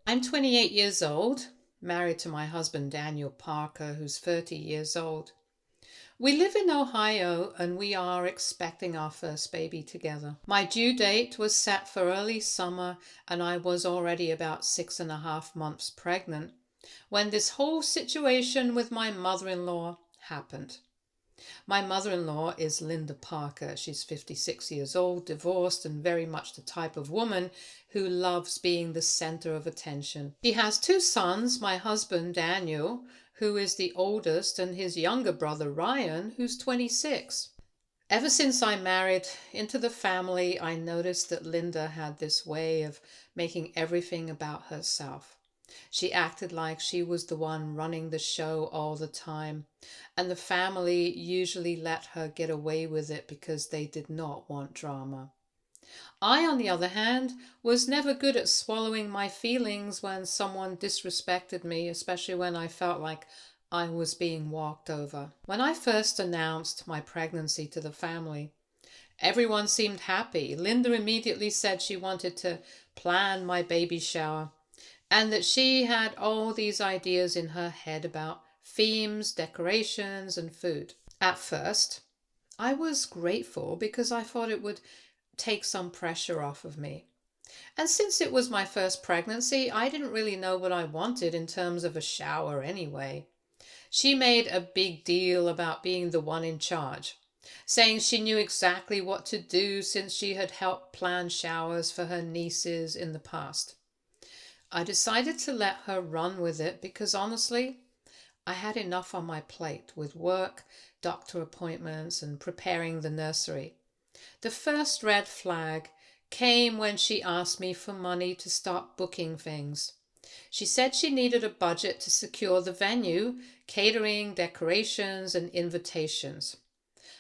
I'm 28 years old, married to my husband Daniel Parker, who's 30 years old. We live in Ohio and we are expecting our first baby together. My due date was set for early summer and I was already about 6.5 months pregnant when this whole situation with my mother-in-law happened. My mother-in-law is Linda Parker. She's 56 years old, divorced, and very much the type of woman who loves being the center of attention. She has two sons, my husband Daniel, who is the oldest, and his younger brother Ryan, who's 26. Ever since I married into the family, I noticed that Linda had this way of making everything about herself. She acted like she was the one running the show all the time, and the family usually let her get away with it because they did not want drama. I, on the other hand, was never good at swallowing my feelings when someone disrespected me, especially when I felt like I was being walked over. When I first announced my pregnancy to the family, everyone seemed happy. Linda immediately said she wanted to plan my baby shower and that she had all these ideas in her head about themes, decorations, and food. At first, I was grateful because I thought it would take some pressure off of me. And since it was my first pregnancy, I didn't really know what I wanted in terms of a shower anyway. She made a big deal about being the one in charge, saying she knew exactly what to do since she had helped plan showers for her nieces in the past. I decided to let her run with it because honestly, I had enough on my plate with work, doctor appointments, and preparing the nursery. The first red flag came when she asked me for money to start booking things. She said she needed a budget to secure the venue, catering, decorations, and invitations.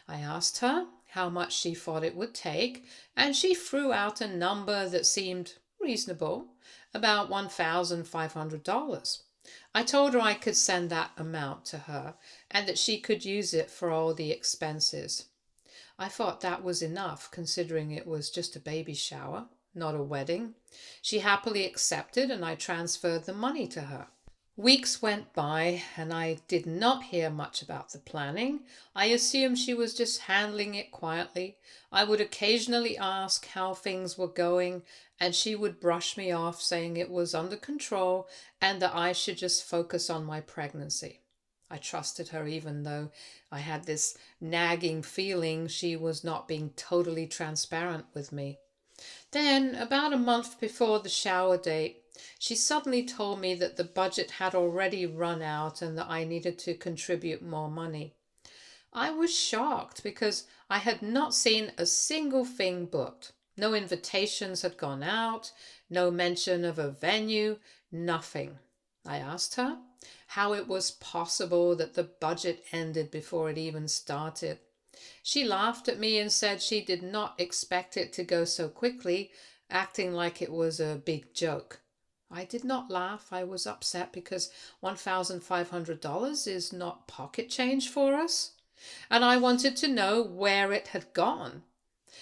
I asked her how much she thought it would take, and she threw out a number that seemed reasonable, about $1,500. I told her I could send that amount to her and that she could use it for all the expenses. I thought that was enough considering it was just a baby shower, not a wedding. She happily accepted and I transferred the money to her. Weeks went by and I did not hear much about the planning. I assumed she was just handling it quietly. I would occasionally ask how things were going and she would brush me off saying it was under control and that I should just focus on my pregnancy. I trusted her even though I had this nagging feeling she was not being totally transparent with me. Then, about a month before the shower date, she suddenly told me that the budget had already run out and that I needed to contribute more money. I was shocked because I had not seen a single thing booked. No invitations had gone out, no mention of a venue, nothing. I asked her how it was possible that the budget ended before it even started. She laughed at me and said she did not expect it to go so quickly, acting like it was a big joke. I did not laugh. I was upset because $1,500 is not pocket change for us, and I wanted to know where it had gone.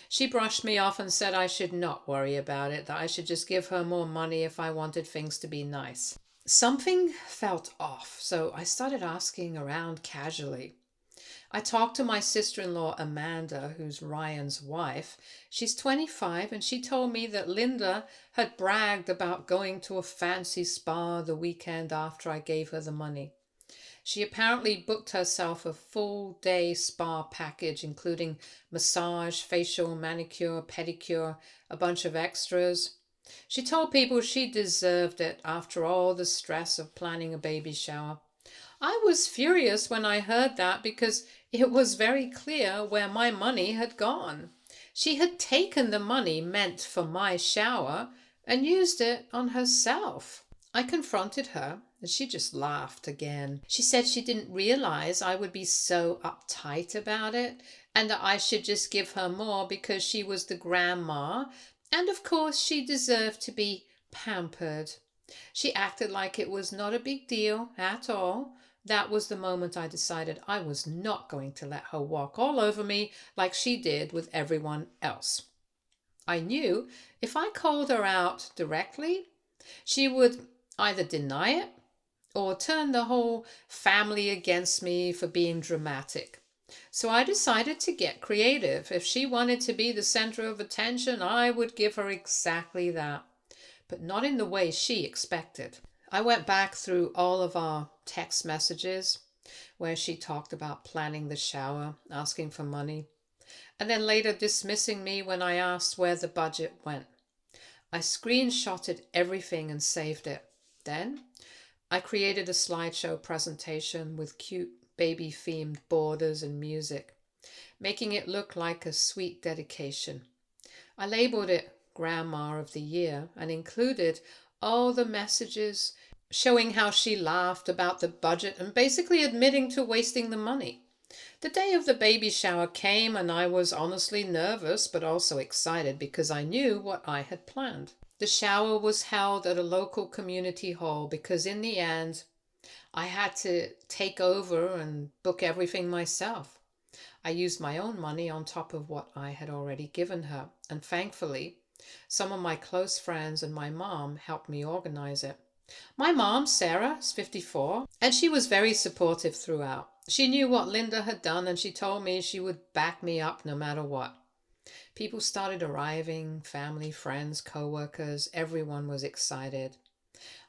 She brushed me off and said I should not worry about it, that I should just give her more money if I wanted things to be nice. Something felt off, so I started asking around casually. I talked to my sister-in-law Amanda, who's Ryan's wife. She's 25 and she told me that Linda had bragged about going to a fancy spa the weekend after I gave her the money. She apparently booked herself a full-day spa package including massage, facial, manicure, pedicure, a bunch of extras. She told people she deserved it after all the stress of planning a baby shower. I was furious when I heard that because it was very clear where my money had gone. She had taken the money meant for my shower and used it on herself. I confronted her and she just laughed again. She said she didn't realize I would be so uptight about it and that I should just give her more because she was the grandma and of course she deserved to be pampered. She acted like it was not a big deal at all. That was the moment I decided I was not going to let her walk all over me like she did with everyone else. I knew if I called her out directly, she would either deny it or turn the whole family against me for being dramatic. So I decided to get creative. If she wanted to be the center of attention, I would give her exactly that, but not in the way she expected. I went back through all of our text messages where she talked about planning the shower, asking for money, and then later dismissing me when I asked where the budget went. I screenshotted everything and saved it. Then I created a slideshow presentation with cute baby themed borders and music, making it look like a sweet dedication. I labeled it Grandma of the Year and included all the messages showing how she laughed about the budget and basically admitting to wasting the money. The day of the baby shower came and I was honestly nervous but also excited because I knew what I had planned. The shower was held at a local community hall because in the end I had to take over and book everything myself. I used my own money on top of what I had already given her, and thankfully some of my close friends and my mom helped me organize it. My mom, Sarah, is 54, and she was very supportive throughout. She knew what Linda had done and she told me she would back me up no matter what. People started arriving, family, friends, co-workers, everyone was excited.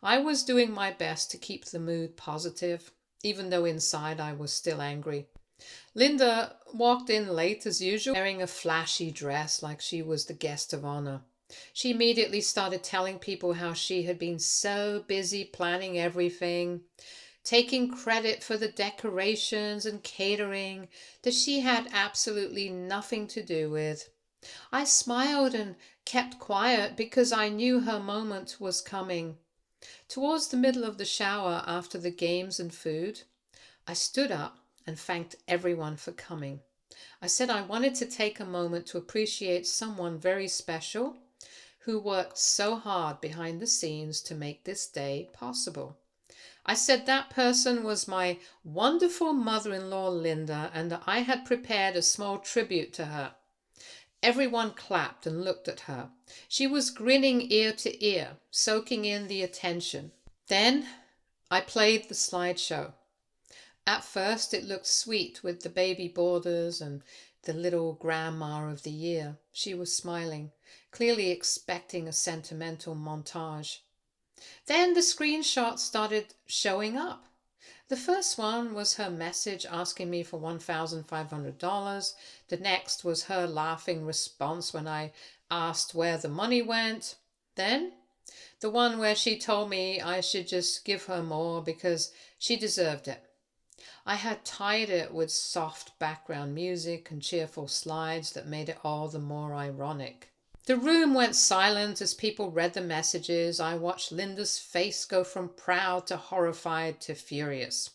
I was doing my best to keep the mood positive, even though inside I was still angry. Linda walked in late as usual, wearing a flashy dress like she was the guest of honor. She immediately started telling people how she had been so busy planning everything, taking credit for the decorations and catering that she had absolutely nothing to do with. I smiled and kept quiet because I knew her moment was coming. Towards the middle of the shower after the games and food, I stood up and thanked everyone for coming. I said I wanted to take a moment to appreciate someone very special who worked so hard behind the scenes to make this day possible. I said that person was my wonderful mother-in-law Linda and that I had prepared a small tribute to her. Everyone clapped and looked at her. She was grinning ear to ear, soaking in the attention. Then I played the slideshow. At first it looked sweet with the baby borders and the little Grandma of the Year. She was smiling, clearly expecting a sentimental montage. Then the screenshots started showing up. The first one was her message asking me for $1,500. The next was her laughing response when I asked where the money went. Then the one where she told me I should just give her more because she deserved it. I had tied it with soft background music and cheerful slides that made it all the more ironic. The room went silent as people read the messages. I watched Linda's face go from proud to horrified to furious.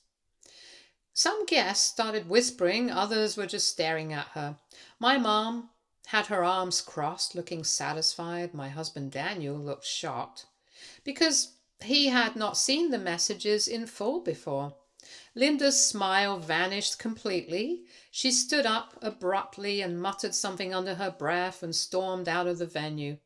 Some guests started whispering, others were just staring at her. My mom had her arms crossed, looking satisfied. My husband Daniel looked shocked because he had not seen the messages in full before. Linda's smile vanished completely. She stood up abruptly and muttered something under her breath and stormed out of the venue.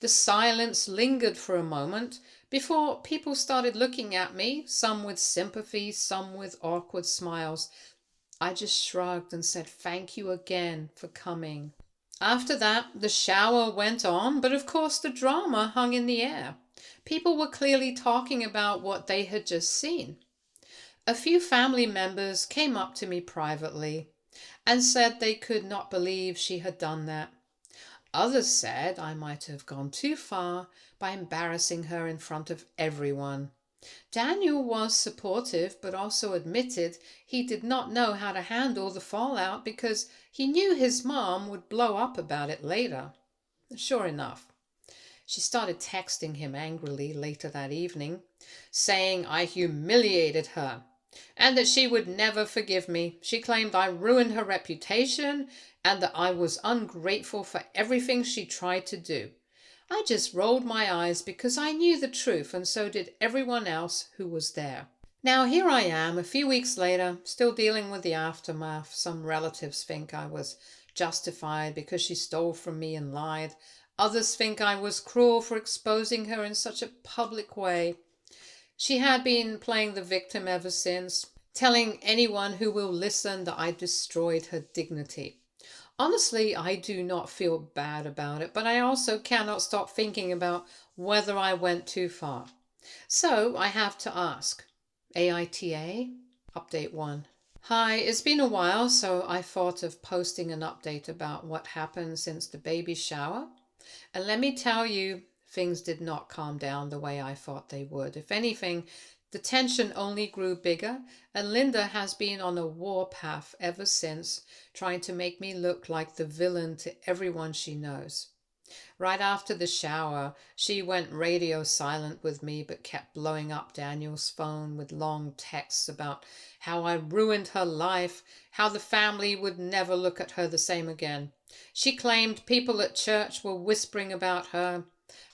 The silence lingered for a moment before people started looking at me, some with sympathy, some with awkward smiles. I just shrugged and said thank you again for coming. After that, the shower went on, but of course the drama hung in the air. People were clearly talking about what they had just seen. A few family members came up to me privately and said they could not believe she had done that. Others said I might have gone too far by embarrassing her in front of everyone. Daniel was supportive but also admitted he did not know how to handle the fallout because he knew his mom would blow up about it later. Sure enough, she started texting him angrily later that evening, saying I humiliated her and that she would never forgive me. She claimed I ruined her reputation and that I was ungrateful for everything she tried to do. I just rolled my eyes because I knew the truth, and so did everyone else who was there. Now here I am, a few weeks later, still dealing with the aftermath. Some relatives think I was justified because she stole from me and lied. Others think I was cruel for exposing her in such a public way. She had been playing the victim ever since, telling anyone who will listen that I destroyed her dignity. Honestly, I do not feel bad about it, but I also cannot stop thinking about whether I went too far. So I have to ask. AITA? Update 1. Hi, it's been a while, so I thought of posting an update about what happened since the baby shower. And let me tell you, things did not calm down the way I thought they would. If anything, the tension only grew bigger, and Linda has been on a war path ever since, trying to make me look like the villain to everyone she knows. Right after the shower, she went radio silent with me but kept blowing up Daniel's phone with long texts about how I ruined her life, how the family would never look at her the same again. She claimed people at church were whispering about her,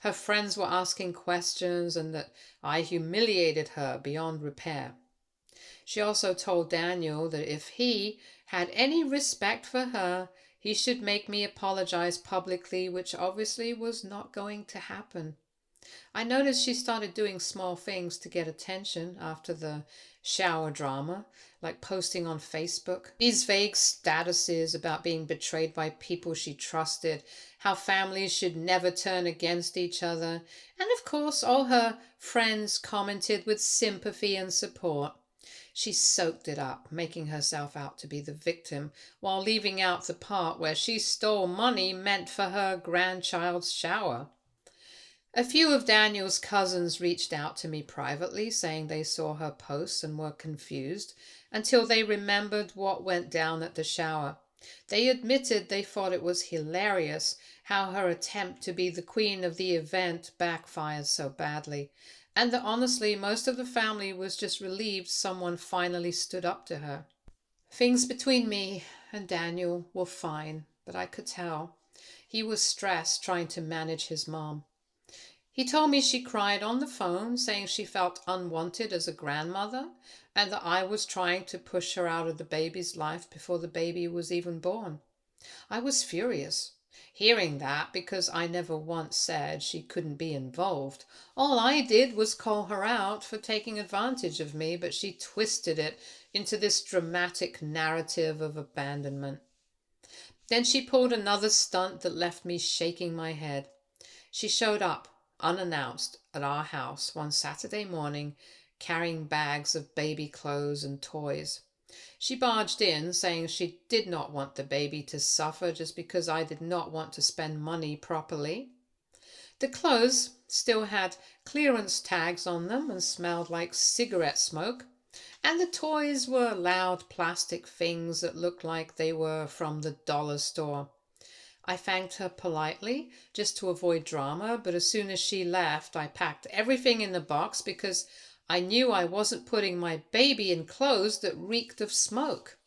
her friends were asking questions, and that I humiliated her beyond repair. She also told Daniel that if he had any respect for her, he should make me apologize publicly, which obviously was not going to happen. I noticed she started doing small things to get attention after the shower drama, like posting on Facebook these vague statuses about being betrayed by people she trusted, how families should never turn against each other, and of course all her friends commented with sympathy and support. She soaked it up, making herself out to be the victim, while leaving out the part where she stole money meant for her grandchild's shower. A few of Daniel's cousins reached out to me privately, saying they saw her posts and were confused, until they remembered what went down at the shower. They admitted they thought it was hilarious how her attempt to be the queen of the event backfired so badly, and that honestly most of the family was just relieved someone finally stood up to her. Things between me and Daniel were fine, but I could tell. He was stressed trying to manage his mom. He told me she cried on the phone, saying she felt unwanted as a grandmother, and that I was trying to push her out of the baby's life before the baby was even born. I was furious, hearing that, because I never once said she couldn't be involved. All I did was call her out for taking advantage of me, but she twisted it into this dramatic narrative of abandonment. Then she pulled another stunt that left me shaking my head. She showed up, unannounced, at our house one Saturday morning, carrying bags of baby clothes and toys. She barged in, saying she did not want the baby to suffer just because I did not want to spend money properly. The clothes still had clearance tags on them and smelled like cigarette smoke, and the toys were loud plastic things that looked like they were from the dollar store. I thanked her politely, just to avoid drama, but as soon as she left, I packed everything in the box because I knew I wasn't putting my baby in clothes that reeked of smoke.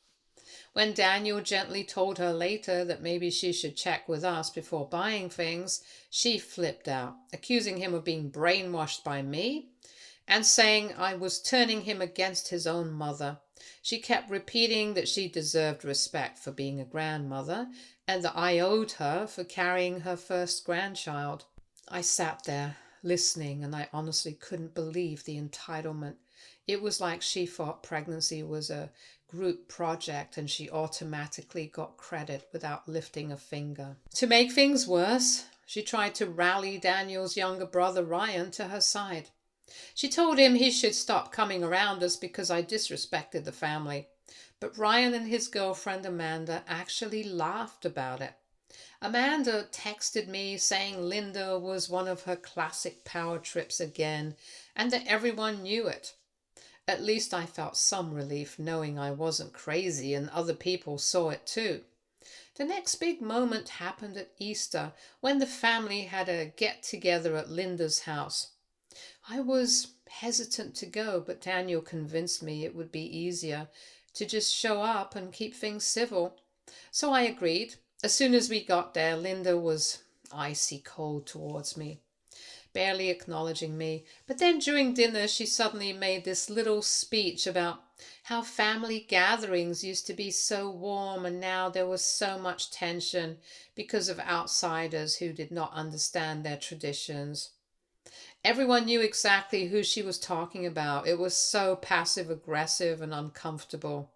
When Daniel gently told her later that maybe she should check with us before buying things, she flipped out, accusing him of being brainwashed by me and saying I was turning him against his own mother. She kept repeating that she deserved respect for being a grandmother and that I owed her for carrying her first grandchild. I sat there, listening, and I honestly couldn't believe the entitlement. It was like she thought pregnancy was a group project and she automatically got credit without lifting a finger. To make things worse, she tried to rally Daniel's younger brother Ryan to her side. She told him he should stop coming around us because I disrespected the family. But Ryan and his girlfriend Amanda actually laughed about it. Amanda texted me saying Linda was one of her classic power trips again and that everyone knew it. At least I felt some relief knowing I wasn't crazy and other people saw it too. The next big moment happened at Easter when the family had a get-together at Linda's house. I was hesitant to go, but Daniel convinced me it would be easier to just show up and keep things civil. So I agreed. As soon as we got there, Linda was icy cold towards me, barely acknowledging me. But then during dinner, she suddenly made this little speech about how family gatherings used to be so warm and now there was so much tension because of outsiders who did not understand their traditions. Everyone knew exactly who she was talking about. It was so passive aggressive and uncomfortable.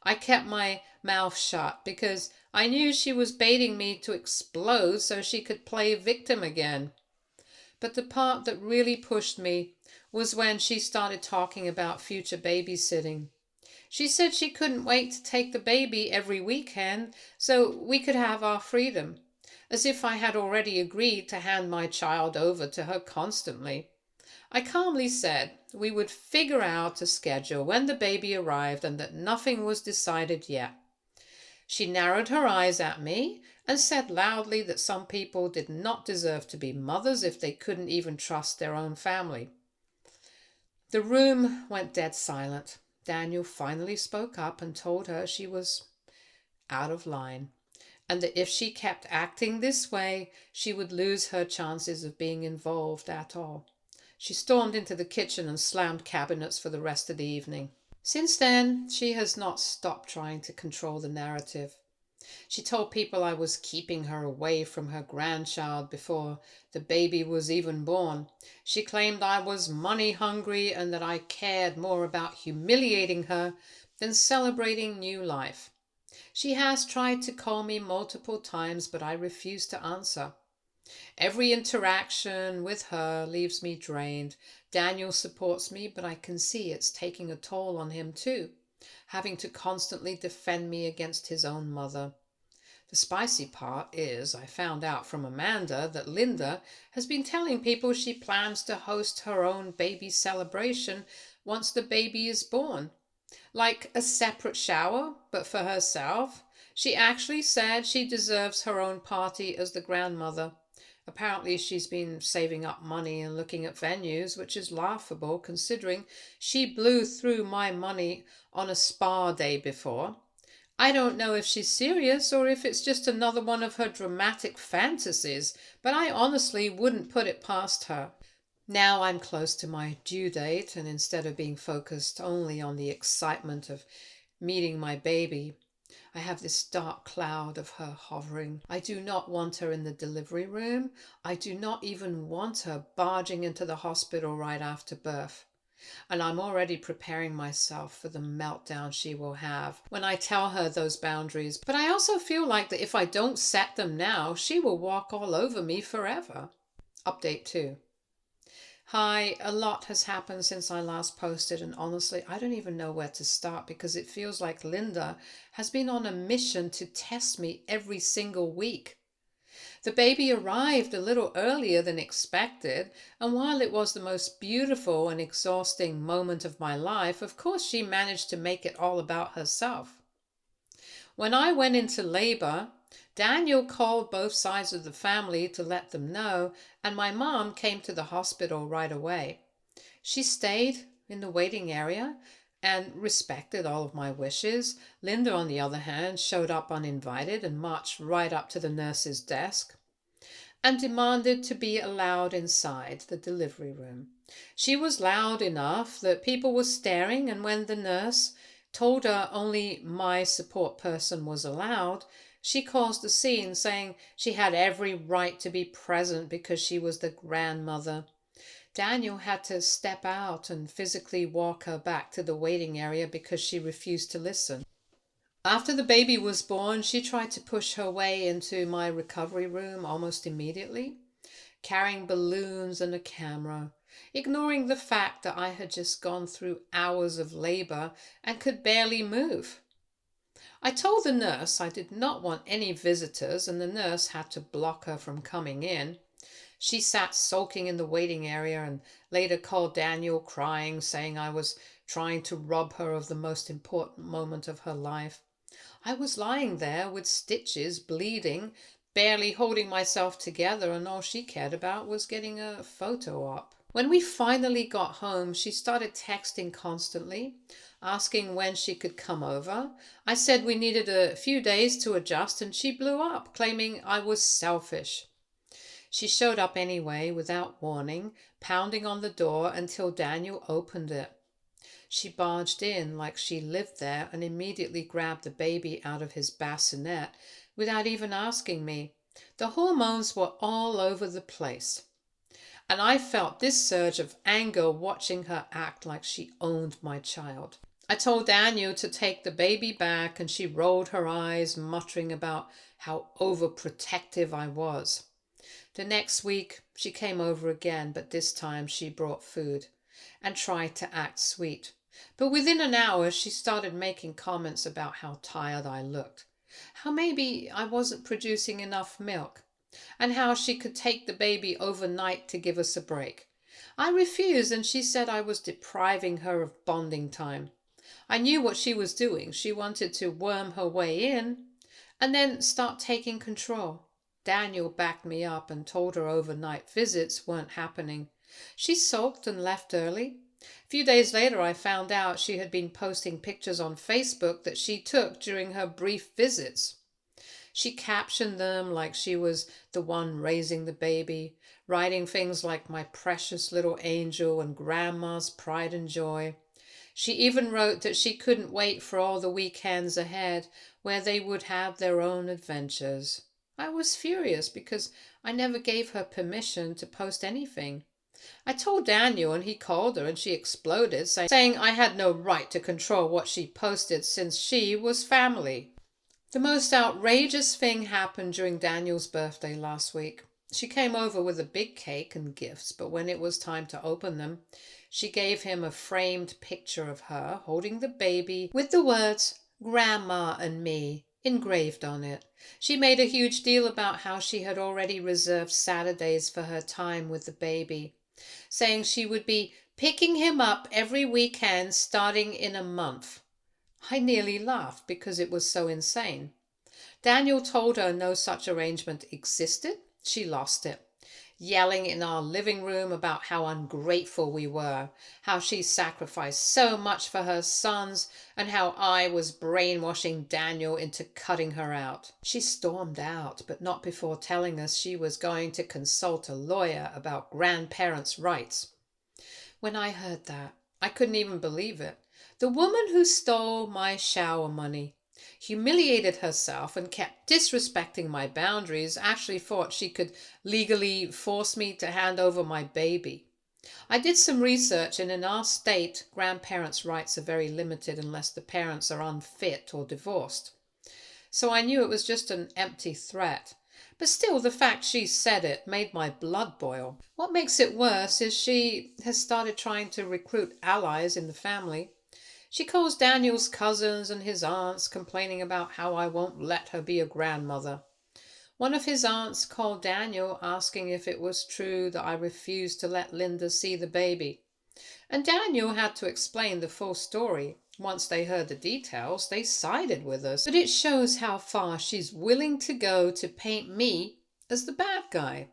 I kept my mouth shut because I knew she was baiting me to explode so she could play victim again. But the part that really pushed me was when she started talking about future babysitting. She said she couldn't wait to take the baby every weekend so we could have our freedom, as if I had already agreed to hand my child over to her constantly. I calmly said we would figure out a schedule when the baby arrived and that nothing was decided yet. She narrowed her eyes at me and said loudly that some people did not deserve to be mothers if they couldn't even trust their own family. The room went dead silent. Daniel finally spoke up and told her she was out of line, and that if she kept acting this way, she would lose her chances of being involved at all. She stormed into the kitchen and slammed cabinets for the rest of the evening. Since then, she has not stopped trying to control the narrative. She told people I was keeping her away from her grandchild before the baby was even born. She claimed I was money hungry and that I cared more about humiliating her than celebrating new life. She has tried to call me multiple times, but I refuse to answer. Every interaction with her leaves me drained. Daniel supports me, but I can see it's taking a toll on him too, having to constantly defend me against his own mother. The spicy part is I found out from Amanda that Linda has been telling people she plans to host her own baby celebration once the baby is born. Like a separate shower, but for herself. She actually said she deserves her own party as the grandmother. Apparently she's been saving up money and looking at venues, which is laughable considering she blew through my money on a spa day before. I don't know if she's serious or if it's just another one of her dramatic fantasies, but I honestly wouldn't put it past her. Now I'm close to my due date, and instead of being focused only on the excitement of meeting my baby, I have this dark cloud of her hovering. I do not want her in the delivery room. I do not even want her barging into the hospital right after birth. And I'm already preparing myself for the meltdown she will have when I tell her those boundaries. But I also feel like that if I don't set them now, she will walk all over me forever. Update 2. Hi, a lot has happened since I last posted, and honestly, I don't even know where to start because it feels like Linda has been on a mission to test me every single week. The baby arrived a little earlier than expected, and while it was the most beautiful and exhausting moment of my life, of course she managed to make it all about herself. When I went into labor, Daniel called both sides of the family to let them know, and my mom came to the hospital right away. She stayed in the waiting area and respected all of my wishes. Linda, on the other hand, showed up uninvited and marched right up to the nurse's desk and demanded to be allowed inside the delivery room. She was loud enough that people were staring, and when the nurse told her only my support person was allowed, she caused a scene, saying she had every right to be present because she was the grandmother. Daniel had to step out and physically walk her back to the waiting area because she refused to listen. After the baby was born, she tried to push her way into my recovery room almost immediately, carrying balloons and a camera, ignoring the fact that I had just gone through hours of labor and could barely move. I told the nurse I did not want any visitors, and the nurse had to block her from coming in. She sat sulking in the waiting area and later called Daniel crying, saying I was trying to rob her of the most important moment of her life. I was lying there with stitches, bleeding, barely holding myself together, and all she cared about was getting a photo op. When we finally got home, she started texting constantly, asking when she could come over. I said we needed a few days to adjust, and she blew up, claiming I was selfish. She showed up anyway, without warning, pounding on the door until Daniel opened it. She barged in like she lived there and immediately grabbed the baby out of his bassinet without even asking me. The hormones were all over the place. and I felt this surge of anger watching her act like she owned my child. I told Daniel to take the baby back, and she rolled her eyes, muttering about how overprotective I was. The next week, she came over again, but this time she brought food and tried to act sweet. But within an hour, she started making comments about how tired I looked, how maybe I wasn't producing enough milk, and how she could take the baby overnight to give us a break. I refused, and she said I was depriving her of bonding time. I knew what she was doing. She wanted to worm her way in and then start taking control. Daniel backed me up and told her overnight visits weren't happening. She sulked and left early. A few days later, I found out she had been posting pictures on Facebook that she took during her brief visits. She captioned them like she was the one raising the baby, writing things like "my precious little angel" and "grandma's pride and joy." She even wrote that she couldn't wait for all the weekends ahead where they would have their own adventures. I was furious because I never gave her permission to post anything. I told Daniel, and he called her, and she exploded, saying I had no right to control what she posted since she was family. The most outrageous thing happened during Daniel's birthday last week. She came over with a big cake and gifts, but when it was time to open them, she gave him a framed picture of her holding the baby with the words "Grandma and me" engraved on it. She made a huge deal about how she had already reserved Saturdays for her time with the baby, saying she would be picking him up every weekend starting in a month. I nearly laughed because it was so insane. Daniel told her no such arrangement existed. She lost it, yelling in our living room about how ungrateful we were, how she sacrificed so much for her sons, and how I was brainwashing Daniel into cutting her out. She stormed out, but not before telling us she was going to consult a lawyer about grandparents' rights. When I heard that, I couldn't even believe it. The woman who stole my shower money, humiliated herself, and kept disrespecting my boundaries actually thought she could legally force me to hand over my baby. I did some research, and in our state, grandparents' rights are very limited unless the parents are unfit or divorced. So I knew it was just an empty threat. But still, the fact she said it made my blood boil. What makes it worse is she has started trying to recruit allies in the family. She calls Daniel's cousins and his aunts, complaining about how I won't let her be a grandmother. One of his aunts called Daniel, asking if it was true that I refused to let Linda see the baby. And Daniel had to explain the full story. Once they heard the details, they sided with us. But it shows how far she's willing to go to paint me as the bad guy.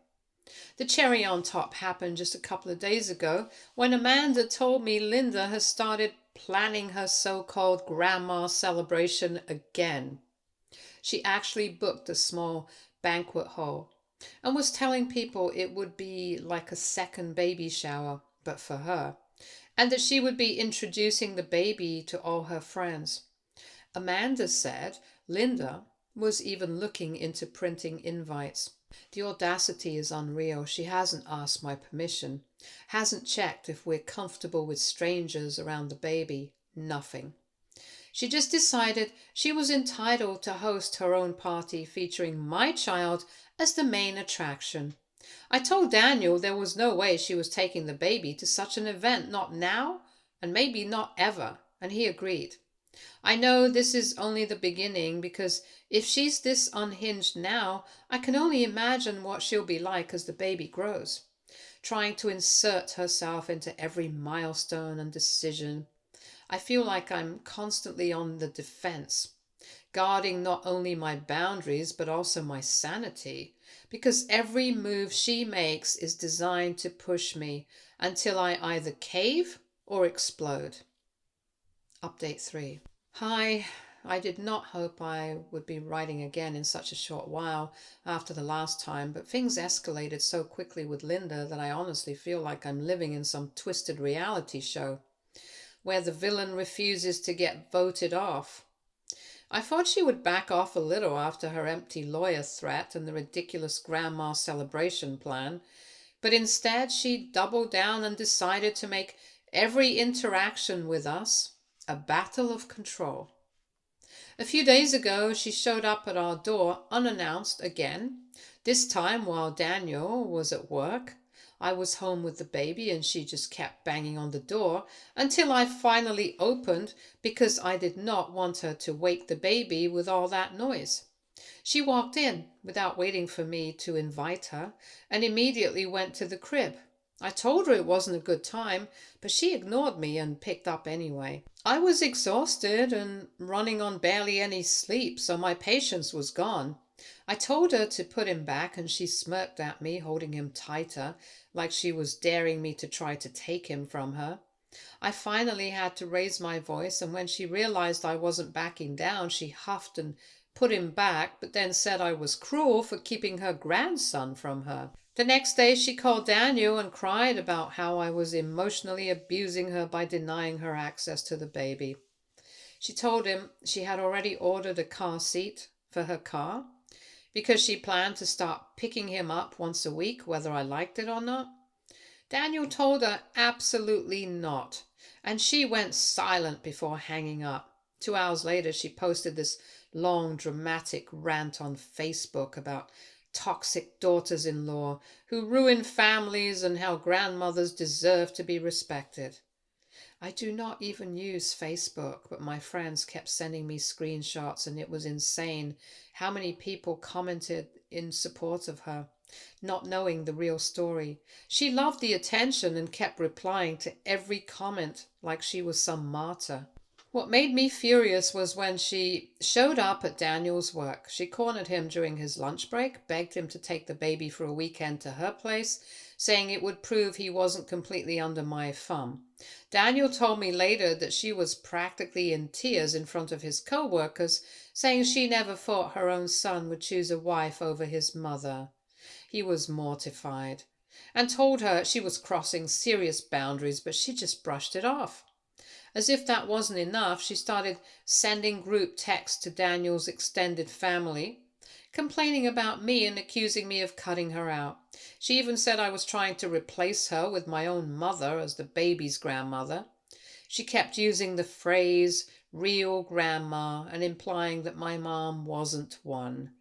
The cherry on top happened just a couple of days ago when Amanda told me Linda has started planning her so-called grandma celebration again. She actually booked a small banquet hall and was telling people it would be like a second baby shower, but for her, and that she would be introducing the baby to all her friends. Amanda said Linda was even looking into printing invites. The audacity is unreal. She hasn't asked my permission, hasn't checked if we're comfortable with strangers around the baby, nothing. She just decided she was entitled to host her own party featuring my child as the main attraction. I told Daniel there was no way she was taking the baby to such an event, not now, and maybe not ever, and he agreed. I know this is only the beginning, because if she's this unhinged now, I can only imagine what she'll be like as the baby grows, trying to insert herself into every milestone and decision. I feel like I'm constantly on the defense, guarding not only my boundaries but also my sanity, because every move she makes is designed to push me until I either cave or explode. Update 3. Hi, I did not hope I would be writing again in such a short while after the last time, but things escalated so quickly with Linda that I honestly feel like I'm living in some twisted reality show where the villain refuses to get voted off. I thought she would back off a little after her empty lawyer threat and the ridiculous grandma celebration plan, But instead, she doubled down and decided to make every interaction with us a battle of control. A few days ago, she showed up at our door unannounced again, this time while Daniel was at work. I was home with the baby and she just kept banging on the door until I finally opened because I did not want her to wake the baby with all that noise. She walked in without waiting for me to invite her and immediately went to the crib. I told her it wasn't a good time, but she ignored me and picked up anyway. I was exhausted and running on barely any sleep, so my patience was gone. I told her to put him back and she smirked at me, holding him tighter, like she was daring me to try to take him from her. I finally had to raise my voice, and when she realized I wasn't backing down, she huffed and put him back, but then said I was cruel for keeping her grandson from her. The next day she called Daniel and cried about how I was emotionally abusing her by denying her access to the baby. She told him she had already ordered a car seat for her car because she planned to start picking him up once a week, whether I liked it or not. Daniel told her absolutely not, and she went silent before hanging up. 2 hours later, she posted this long, dramatic rant on Facebook about toxic daughters-in-law who ruin families and how grandmothers deserve to be respected. I do not even use Facebook, but my friends kept sending me screenshots, and it was insane how many people commented in support of her, not knowing the real story. She loved the attention and kept replying to every comment like she was some martyr. What made me furious was when she showed up at Daniel's work. She cornered him during his lunch break, begged him to take the baby for a weekend to her place, saying it would prove he wasn't completely under my thumb. Daniel told me later that she was practically in tears in front of his co-workers, saying she never thought her own son would choose a wife over his mother. He was mortified and told her she was crossing serious boundaries, but she just brushed it off. As if that wasn't enough, she started sending group texts to Daniel's extended family, complaining about me and accusing me of cutting her out. She even said I was trying to replace her with my own mother as the baby's grandmother. She kept using the phrase real grandma and implying that my mom wasn't one.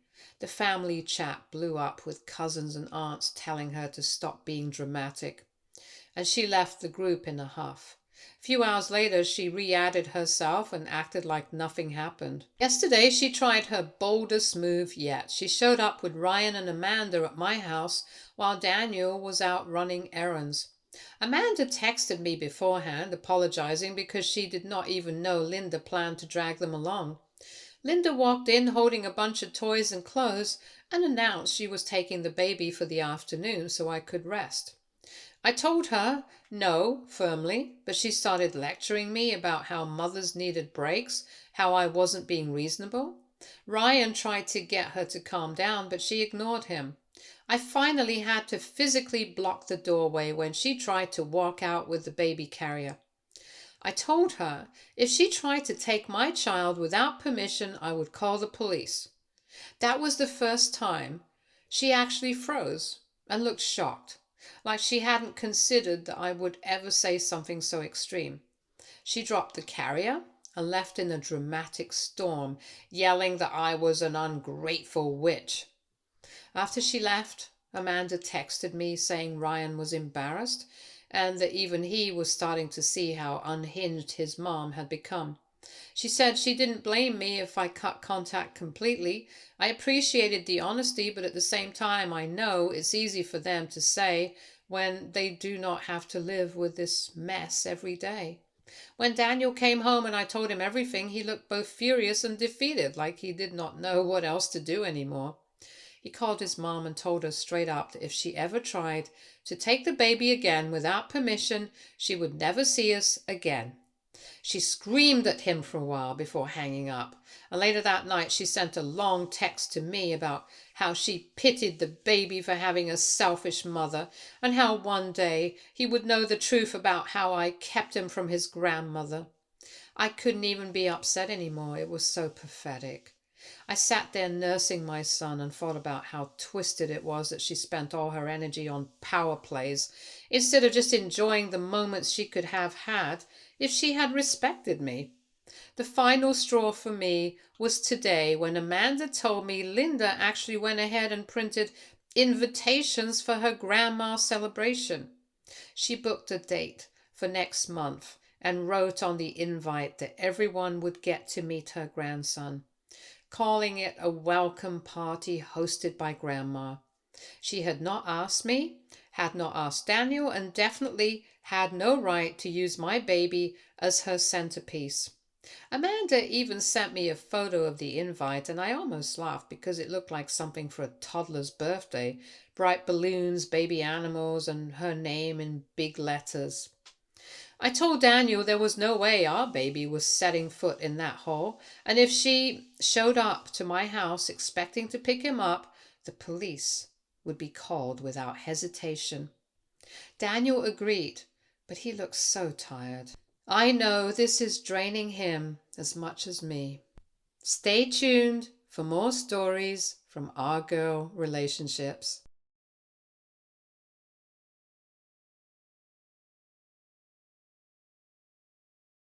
The family chat blew up with cousins and aunts telling her to stop being dramatic, and she left the group in a huff. A few hours later, she re-added herself and acted like nothing happened. Yesterday, she tried her boldest move yet. She showed up with Ryan and Amanda at my house while Daniel was out running errands. Amanda texted me beforehand, apologizing because she did not even know Linda planned to drag them along. Linda walked in holding a bunch of toys and clothes and announced she was taking the baby for the afternoon so I could rest. I told her no firmly, but she started lecturing me about how mothers needed breaks, how I wasn't being reasonable. Ryan tried to get her to calm down, but she ignored him. I finally had to physically block the doorway when she tried to walk out with the baby carrier. I told her if she tried to take my child without permission, I would call the police. That was the first time she actually froze and looked shocked, like she hadn't considered that I would ever say something so extreme. She dropped the carrier and left in a dramatic storm, yelling that I was an ungrateful witch. After she left, Amanda texted me saying Ryan was embarrassed and that even he was starting to see how unhinged his mom had become. She said she didn't blame me if I cut contact completely. I appreciated the honesty, but at the same time I know it's easy for them to say when they do not have to live with this mess every day. When Daniel came home and I told him everything, he looked both furious and defeated, like he did not know what else to do anymore. He called his mom and told her straight up that if she ever tried to take the baby again without permission, she would never see us again. She screamed at him for a while before hanging up, and later that night she sent a long text to me about how she pitied the baby for having a selfish mother and how one day he would know the truth about how I kept him from his grandmother. I couldn't even be upset anymore. It was so pathetic. I sat there nursing my son and thought about how twisted it was that she spent all her energy on power plays instead of just enjoying the moments she could have had if she had respected me. The final straw for me was today when Amanda told me Linda actually went ahead and printed invitations for her grandma's celebration. She booked a date for next month and wrote on the invite that everyone would get to meet her grandson, calling it a welcome party hosted by Grandma. She had not asked me, had not asked Daniel, and definitely had no right to use my baby as her centerpiece. Amanda even sent me a photo of the invite, and I almost laughed because it looked like something for a toddler's birthday. Bright balloons, baby animals, and her name in big letters. I told Daniel there was no way our baby was setting foot in that hall, and if she showed up to my house expecting to pick him up, the police would be called without hesitation. Daniel agreed, but he looked so tired. I know this is draining him as much as me. Stay tuned for more stories from our girl relationships.